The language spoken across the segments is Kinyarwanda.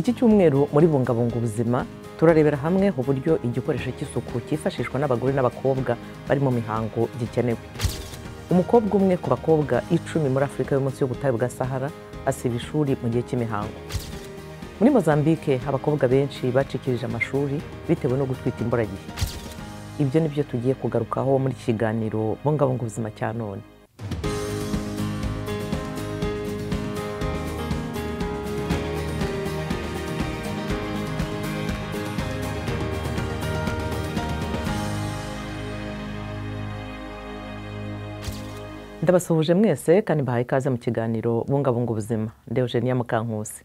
Iki cyumweru muri bungabunga ubuzima turarebera hamwe uburyo igikoresho cy'isuku cyifashishwa n'abagore n'abakobwa bari mu mihango gikenewe. Umukobwa umwe ku bakobwa 10 muri Afurika yo munsi y'ubutayu bwa Sahara asiba ishuri mu gihe cy'imihango. Muri Mozambike abakobwa benshi bacikirije amashuri bitewe no gutwita imburagihe. Ibyo nibyo tugiye kugarukaho muri kiganiro bungabunga ubuzima cya none. Ndabasuhuje mwese kandi bahaye ikaze mu kiganiro bungabunga ubuzima. Eugenia Mukankusi.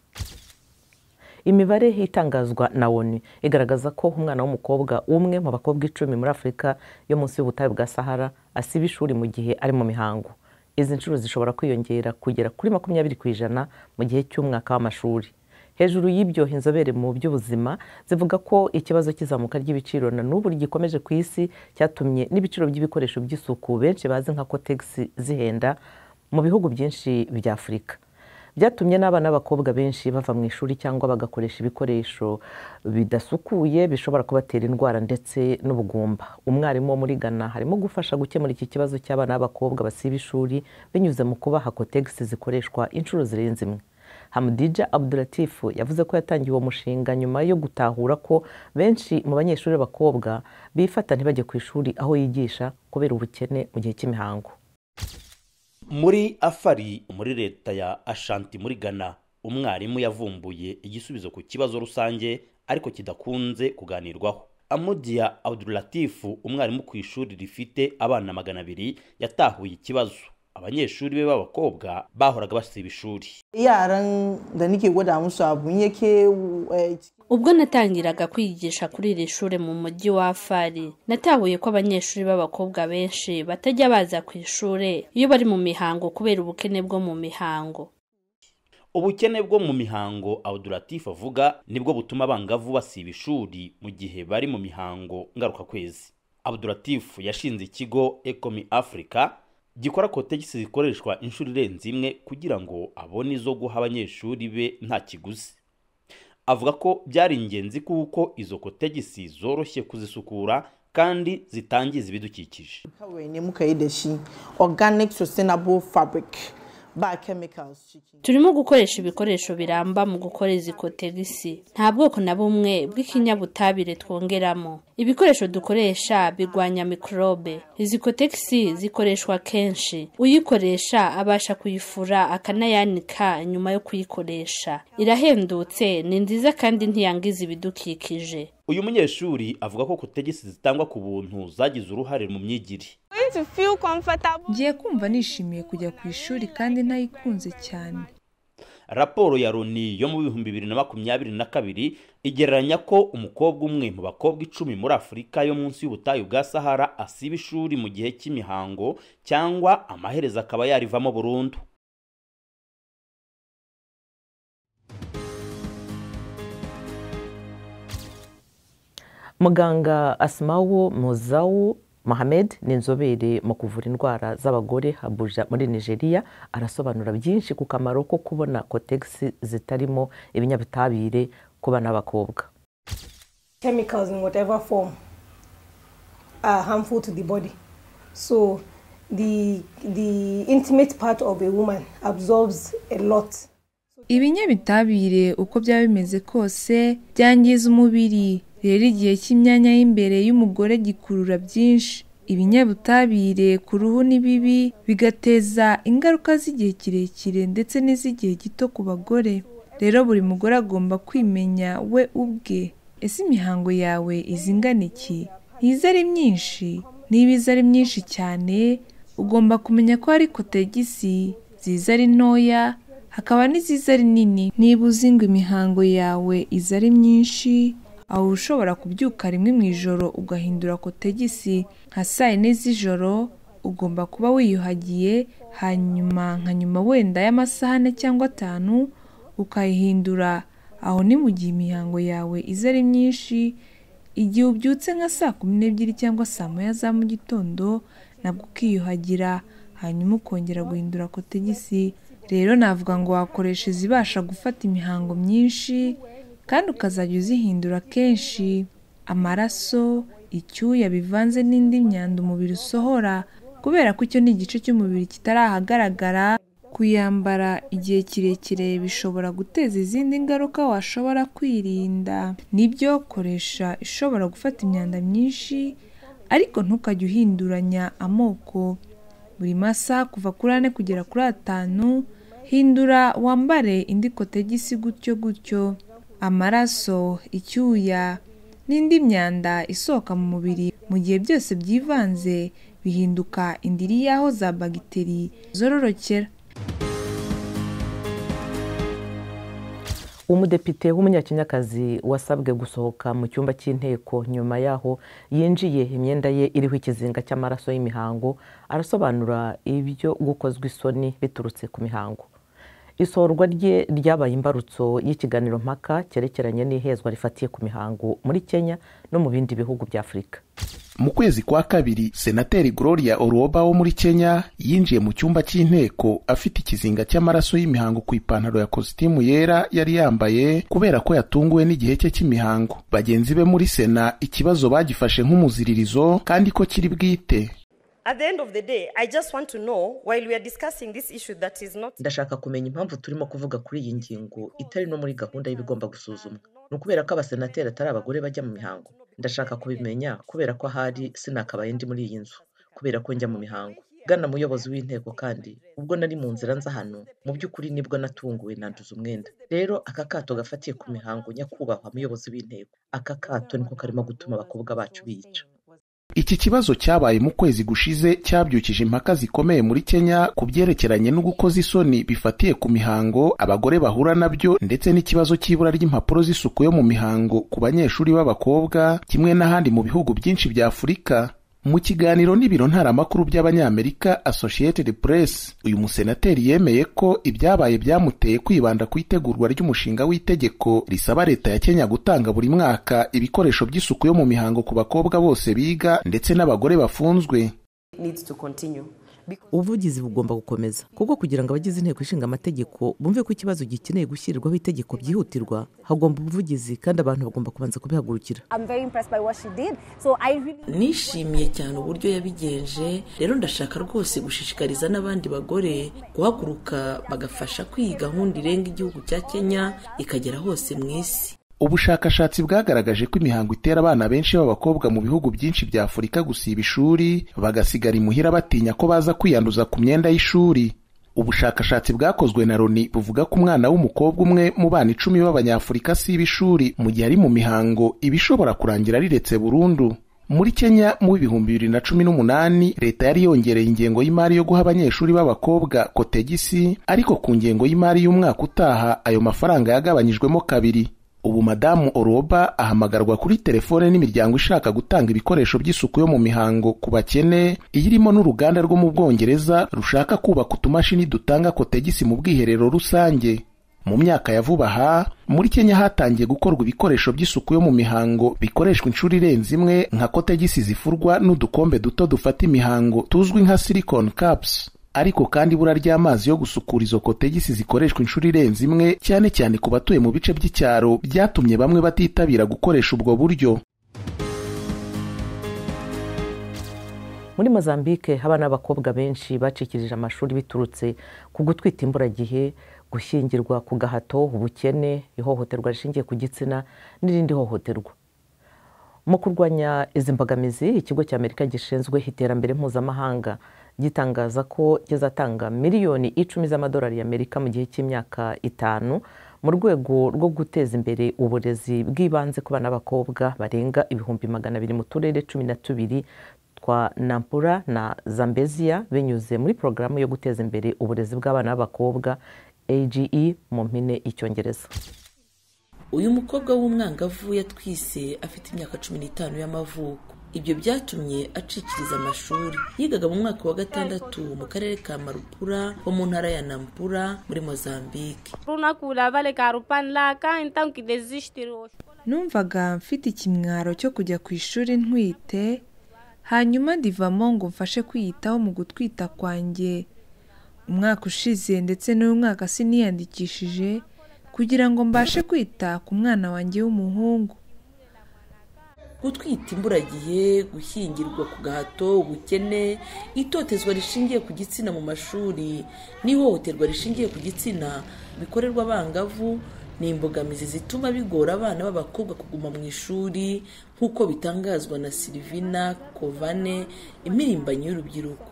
Imibare itangazwa na ONU igaragaza ko umwana w'umukobwa umwe mu bakobwa 10 muri Afurika yo munsi y'ubutayu bwa Sahara asiba ishuri mu gihe ari mu mihango. Izi nshuro zishobora kwiyongera kugera kuri 20% mu gihe cy'umwaka w'amashuri. Hejuru y'ibyo inzobere mu by'ubuzima zivuga ko ikibazo cy'izamuka ry'ibiciro na n'ubu gikomeje ku isi cyatumye n'ibiciro by'ibikoresho by'isuku benshi bazi nka cotex zihenda mu bihugu byinshi bya Afurika. Byatumye n'abana b'abakobwa benshi bava mu ishuri cyangwa bagakoresha ibikoresho bidasukuye bishobora kubatera indwara ndetse n'ubugumba. Umwarimu wo muri Ghana harimo gufasha gukemura iki kibazo cy'abana b'abakobwa basiba ishuri binyuze mu kubaha cotex zikoreshwa inshuro zirenze imwe. Hamdija Abdulatifu yavuze ko yatangiye uwo mushinga nyuma yo gutahura ko benshi mu banyeshuri b'abakobwa bifata ntibajye ku ishuri aho yigisha kubera ubukene mu gihe cy'imihango. Muri Afari muri leta ya Ashanti muri Ghana, umwarimu yavumbuye igisubizo ku kibazo rusange ariko kidakunze kuganirwaho. Hamdija Abdulatifu, umwarimu ku ishuri rifite abana 200, yatahuye ikibazo abanyeshuri be b'abakobwa bahoraga basiba ishuri. Ubwo natangiraga kwigisha kuri iri shuri mu mujyi wa Afari, natahuye ko abanyeshuri b'abakobwa benshi batajya baza ku ishuri iyo bari mu mihango kubera ubukene bwo mu mihango. Ubukene bwo mu mihango Abdulatifu avuga nibwo butuma abangavu basiba ishuri mu gihe bari mu mihango ngaruka kwezi. Abdulatifu yashinze ikigo Ecomi Africa gikora cotex zikoreshwa inshuro irenze imwe kugira ngo abone izo guha abanyeshuri be nta kiguzi. Avuga ko byari ingenzi kuko izo cotex zoroshye kuzisukura kandi zitangiza ibidukikije. Organic sustainable fabric. Turimo gukoresha ibikoresho biramba mu gukora izi cotex. Nta bwoko na bumwe bw'ikinyabutabire twongeramo. Ibikoresho dukoresha bigwanya mikrobe. Izi cotex zikoreshwa kenshi. Uyikoresha abasha kuyifura akanayanika nyuma yo kuyikoresha. Irahendutse, ni nziza kandi ntiyangiza ibidukikije. Uyu munyeshuri avuga ko cotex zitangwa ku buntu zagize uruhare mu myigire. Ngiye kumva nishimiye kujya ku ishuri kandi ntayikunze cyane. Raporo ya Loni yo mu 2022 igereranya ko umukobwa umwe mu bakobwa 10 muri Afurika yo munsi y'ubutayu bwa Sahara asiba ishuri mu gihe cy'imihango cyangwa amaherezo akaba yarivamo burundu. Muganga Asma'u Mozawu Mohamed ni inzobere mu kuvura indwara z'abagore Abuja muri Nigeria, arasobanura byinshi ku kamaro ko kubona cotex zitarimo ibinyabutabire ku bana b'abakobwa. Chemicals in whatever form are harmful to the body. So the intimate part of a woman absorbs a lot. Ibinyabutabire uko byaba bimeze kose byangiza umubiri. Rero igihe cy'imyanya y'imbere y'umugore gikurura byinshi. Ibinyabutabire ku ruhu ni bibi, bigateza ingaruka z'igihe kirekire ndetse n'iz'igihe gito ku bagore. Rero buri mugore agomba kwimenya we ubwe. Ese imihango yawe izingana iki? Iza ari myinshi? Niba iza ari myinshi cyane, ugomba kumenya ko hari cotex ziza ari ntoya, hakaba n'iziza ari nini. Niba uzi ngo imihango yawe iza ari myinshi, aho ushobora kubyuka rimwe mu ijoro ugahindura cotex nka saa 4 z'ijoro, ugomba kuba wiyuhagiye, hanyuma wenda y'amasaha 4 cyangwa 5 ukayihindura. Aho ni mu gihe imihango yawe iza ari myinshi. Igihe ubyutse nka saa 12 cyangwa saa 1 za mu gitondo, nabwo ukiyuhagira, hanyuma ukongera guhindura cotex. Rero navuga ngo wakoresha izibasha gufata imihango myinshi kandi ukazajya uzihindura kenshi. Amaraso, icyuya bivanze n'indi myanda umubiri usohora, kubera ko icyo ni igice cy'umubiri kitarahagaragara. Kuyambara igihe kirekire bishobora guteza izindi ngaruka washobora kwirinda. Nibyo, koresha ishobora gufata imyanda myinshi, ariko ntukajye uhinduranya amoko. Buri masaha kuva kuri 4 kugera kuri 5 hindura wambare indi kotegisi gutyo gutyo. Amaraso, icyuya n'indi myanda isohoka mu mubiri mu gihe byose byivanze bihinduka indiri yaho za bagiteri zororokera. Umudepite w'umunyakenyakazi wasabwe gusohoka mu cyumba cy'inteko nyuma yaho yinjiye imyenda ye iriho ikizinga cy'amaraso y'imihango arasobanura ibyo gukozwa isoni biturutse ku mihango. Isohorwa rye ryabaye imbarutso y'ikiganiro mpaka cyerekeranye n'ihezwa rifatiye ku mihango muri Kenya no mu bindi bihugu bya Afurika. Mu kwezi kwa kabiri, Senateri Gloria Oroba wo muri Kenya yinjiye mu cyumba cy'inteko afite ikizinga cy'amaraso y'imihango ku ipantaro ya kositimu yera yari yambaye kubera ko yatunguwe n'igihe cye cy'imihango. Bagenzi be muri Sena ikibazo bagifashe nk'umuziririzo kandi ko kiri bwite. At the end of the day, I just want to know, while we are discussing this issue that is not... Ndashaka kumenya impamvu turimo kuvuga kuri iyi ngingo itari no muri gahunda y'ibigomba gusuzumwa. Nukubera ko abasenateri atari abagore bajya mu mihango. Ndashaka kubimenya kubera ko ahari sinakabaye ndi muri iyi nzu, kubera ko njya mu mihango. Bwana muyobozi w'inteko, kandi ubwo nari mu nzira nza hano, mu by'ukuri nibwo natunguwe nanduza umwenda. Rero aka kato gafatiye ku mihango, nyakubahwa muyobozi w'inteko, aka kato niko karimo gutuma abakobwa bacu bica. Iki kibazo cyabaye mu kwezi gushize cyabyukije impaka zikomeye muri Kenya ku byerekeranye no gukoza isoni bifatiye ku mihango abagore bahura nabyo, ndetse n'ikibazo cy'ibura ry'impapuro z'isuku yo mu mihango ku banyeshuri b'abakobwa, kimwe n'ahandi mu bihugu byinshi bya Afurika. Mu kiganiro n'ibiro ntaramakuru by'Abanyamerika Associated Press, uyu musenateri yemeye ko ibyabaye byamuteye kwibanda ku itegurwa ry'umushinga w'itegeko risaba leta ya Kenya gutanga buri mwaka ibikoresho by'isuku yo mu mihango ku bakobwa bose biga ndetse n'abagore bafunzwe. Ubuvugizi bugomba gukomeza kuko kugira ngo abagize inteko ishinga amategeko bumve ko ikibazo gikeneye gushyirirwaho itegeko byihutirwa, hagomba ubuvugizi kandi abantu bagomba kubanza kubihagurukira. Nishimiye cyane uburyo yabigenje, rero ndashaka rwose gushishikariza n'abandi bagore guhaguruka bagafasha kwiga gahunda irenga igihugu cya Kenya ikagera hose mu isi. Ubushakashatsi bwagaragaje ko imihango itera abana benshi b'abakobwa mu bihugu byinshi bya Afurika gusiba ishuri, bagasigara imuhira batinya ko baza kwiyanduza ku myenda y'ishuri. Ubushakashatsi bwakozwe na Loni buvuga ko umwana w'umukobwa umwe mu bana 10 b'Abanyafurika asiba ishuri mu gihe ari mu mihango, ibishobora kurangira riretse burundu. Muri Kenya mu 2018 leta yari yongereye ingengo y'imari yo guha abanyeshuri b'abakobwa kotegisi, ariko ku ngengo y'imari y'umwaka utaha ayo mafaranga yagabanyijwemo kabiri. Ubu Madamu Oroba ahamagarwa kuri telefone n'imiryango ishaka gutanga ibikoresho by'isuku yo mu mihango ku bakene, irimo n'uruganda rwo mu Bwongereza rushaka kubaka utumashini dutanga kotegisi mu bwiherero rusange. Mu myaka ya vuba aha, muri Kenya hatangiye gukorwa ibikoresho by'isuku yo mu mihango bikoreshwa inshuro irenze imwe nka kotegisi zifurwa n'udukombe duto dufata imihango tuzwi nka silicone cups. Ariko kandi ibura ry'amazi yo gusukura izo kotegisi zikoreshwa inshuro irenze imwe, cyane cyane ku batuye mu bice by'icyaro, byatumye bamwe batitabira gukoresha ubwo buryo. Muri Mozambike abana b'abakobwa benshi bacikishirije amashuri biturutse ku gutwita imburagihe, gushyingirwa ku gahato, ubukene, ihohoterwa rishingiye ku gitsina n'irindi hohoterwa. Mu kurwanya izi mbogamizi, ikigo cy'Amerika gishinzwe iterambere mpuzamahanga gitangaza ko kizatanga miliyoni 10 z'amadolari y'Amerika mu gihe cy'imyaka 5 mu rwego rwo guteza imbere uburezi bw'ibanze ku bana b'abakobwa barenga 200,000 mu turere 12 twa Nampula na Zambezia binyuze muri porogaramu yo guteza imbere uburezi bw'abana b'abakobwa AGE mu mpine icyongereza. Uyu mukobwa w'umwangavu yatwise afite imyaka 15 y'amavuko. Ibyo byatumye acikiriza amashuri. Yigaga mu mwaka wa 6 mu karere ka Marupura ho mu ntara ya Nampula muri Mozambike. Numvaga mfite ikimwaro cyo kujya ku ishuri ntwite, hanyuma ndivamo ngo mfashe kwiyitaho mu gutwita kwanjye. Umwaka ushize ndetse n'uyu mwaka siniyandikishije kugira ngo mbashe kwita ku mwana wanjye w'umuhungu. Gutwita imburagihe, gushyingirwa ku gahato, ubukene, itotezwa rishingiye ku gitsina mu mashuri n'ihohoterwa rishingiye ku gitsina bikorerwa abangavu ni imbogamizi zituma bigora abana b'abakobwa kuguma mu ishuri nk'uko bitangazwa na Silvina Kovane, impirimbanyi y'urubyiruko.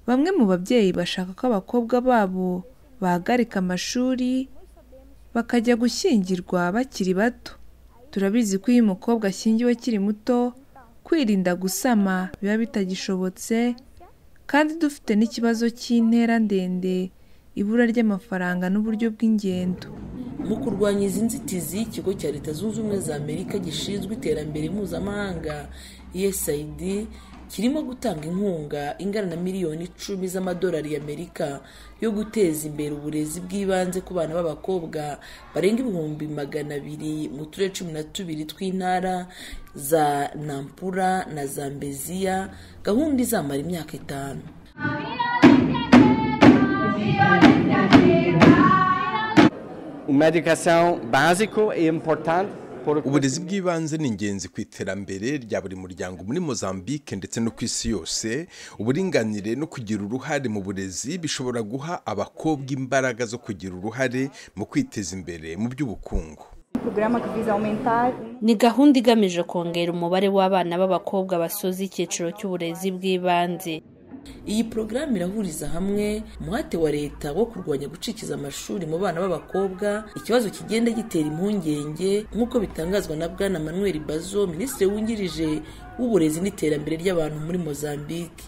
Bamwe mu babyeyi bashaka ko abakobwa babo bahagarika amashuri bakajya gushyingirwa bakiri bato. Turabizi ko iyo umukobwa ashyingiwe akiri muto kwirinda gusama biba bitagishobotse, kandi dufite n'ikibazo cy'intera ndende, ibura ry'amafaranga n'uburyo bw'ingendo. Mu kurwanya izi nzitizi, ikigo cya Leta Zunze Ubumwe za Amerika gishinzwe iterambere mpuzamahanga USAID kirimo gutanga inkunga ingana na miliyoni 10 z'amadolari y'Amerika yo guteza imbere uburezi bw'ibanze ku bana b'abakobwa barenga 200,000 mu turere 12 tw'intara za Nampula na Zambezia. Gahunda izamara imyaka 5. Uma educação básica é importante. Uburezi bw'ibanze ni ingenzi ku iterambere rya buri muryango muri Mozambike ndetse no ku isi yose. Uburinganire no kugira uruhare mu burezi bishobora guha abakobwa imbaraga zo kugira uruhare mu kwiteza imbere mu by'ubukungu. Ni gahunda igamije kongera umubare w'abana b'abakobwa basoza icyiciro cy'uburezi bw'ibanze. Iyi porogaramu irahuriza hamwe umuhate wa leta wo kurwanya gucikiza amashuri mu bana b'abakobwa, ikibazo kigenda gitera impungenge nk'uko bitangazwa na Bwana Manuel Bazo, minisitiri wungirije w'uburezi n'iterambere ry'abantu muri Mozambike.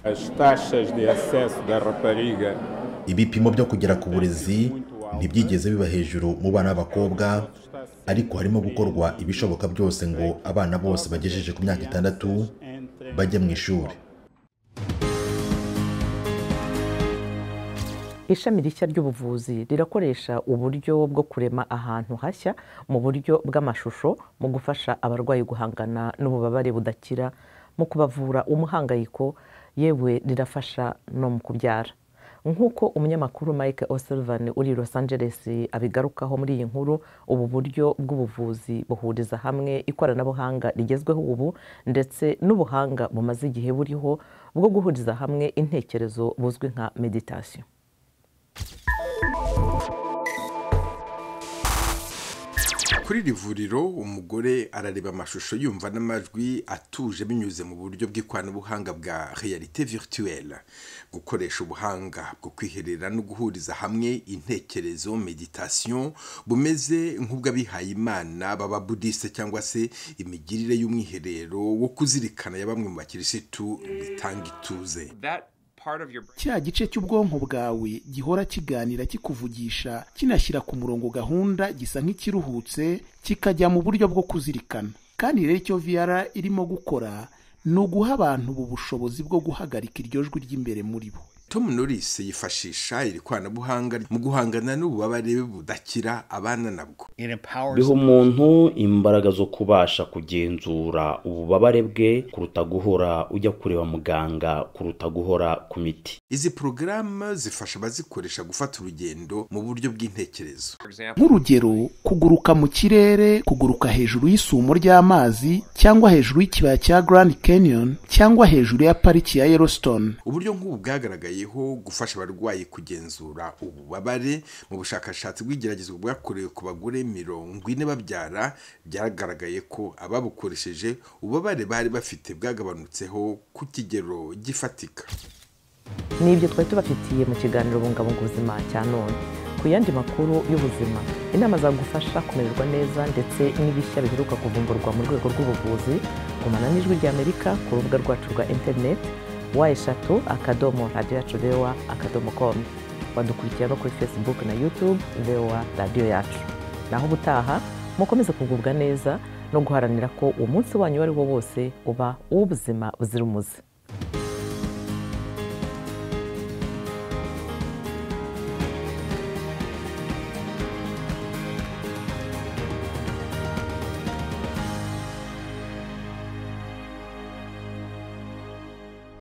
Ibipimo byo kugera ku burezi ntibyigeze biba hejuru mu bana b'abakobwa, ariko harimo gukorwa ibishoboka byose ngo abana bose bagejeje ku myaka 6 bajye mu ishuri. Ishami rishya ry'ubuvuzi rirakoresha uburyo bwo kurema ahantu hashya mu buryo bw'amashusho mu gufasha abarwayi guhangana n'ububabare budakira, mu kubavura umuhangayiko, yewe rirafasha no mu kubyara. Nk'uko umunyamakuru Mike O'Sullivan uri Los Angeles abigarukaho muri iyi nkuru, ubu buryo bw'ubuvuzi buhuriza hamwe ikoranabuhanga rigezweho ubu ndetse n'ubuhanga bumaze igihe buriho bwo guhuriza hamwe intekerezo buzwi nka meditation. Kuri iri vuriro umugore arareba amashusho yumva n'amajwi atuje binyuze mu buryo bw'ikoranabuhanga bwa réalité virtuelle. Gukoresha ubuhanga bwo kwiherera no guhuriza hamwe intekerezo meditation bumeze nk'ubw'abihaye Imana baba Buddhiste cyangwa se imigirire y'umwiherero wo kuzirikana ya bamwe mu bakirisitu bitanga ituze. Cya gice cy'ubwonko bwawe gihora kiganira kikuvugisha kinashyira ku murongo gahunda gisa nk'ikiruhutse kikajya mu buryo bwo kuzirikana. Kandi rero icyo VR irimo gukora ni uguha abantu ubu bushobozi bwo guhagarika iryo jwi ry'imbere muri bo. Tom Norris yifashisha iri koranabuhanga mu guhangana n'ububabare budakira abana nabwo. Biha umuntu imbaraga zo kubasha kugenzura ububabare bwe kuruta guhora ujya kureba muganga, kuruta guhora ku miti. Izi porogaramu zifasha abazikoresha gufata urugendo mu buryo bw'intekerezo. Nk'urugero, kuguruka mu kirere, kuguruka hejuru y'isumo ry'amazi cyangwa hejuru y'ikibaya cya Grand Canyon cyangwa hejuru ya pariki ya Yellowstone. Uburyo nk'ubu bwagaragaye gufasha abarwayi kugenzura ububabare. Mu bushakashatsi bw'igeragezwa bwakorewe ku bagore 40 babyara, byaragaragaye ko ababukoresheje ububabare bari bafite bwagabanutseho ku kigero gifatika. Nibyo twari tubafitiye mu kiganiro bungabunga ubuzima cya none. Ku yandi makuru y'ubuzima, inama zagufasha kumererwa neza ndetse n'ibishya biheruka kuvumburwa mu rwego rw'ubuvuzi, gumana n'ijwi ry'Amerika ku rubuga rwacu rwa internet @Radiyoyacu.com. Wadukurikira no kuri Facebook na YouTube Radiyoyacu. Naho ubutaha mukomeze kugubwa neza no guharanira ko umunsi wanyu wari wo wose uba uw'ubuzima buzira umuze.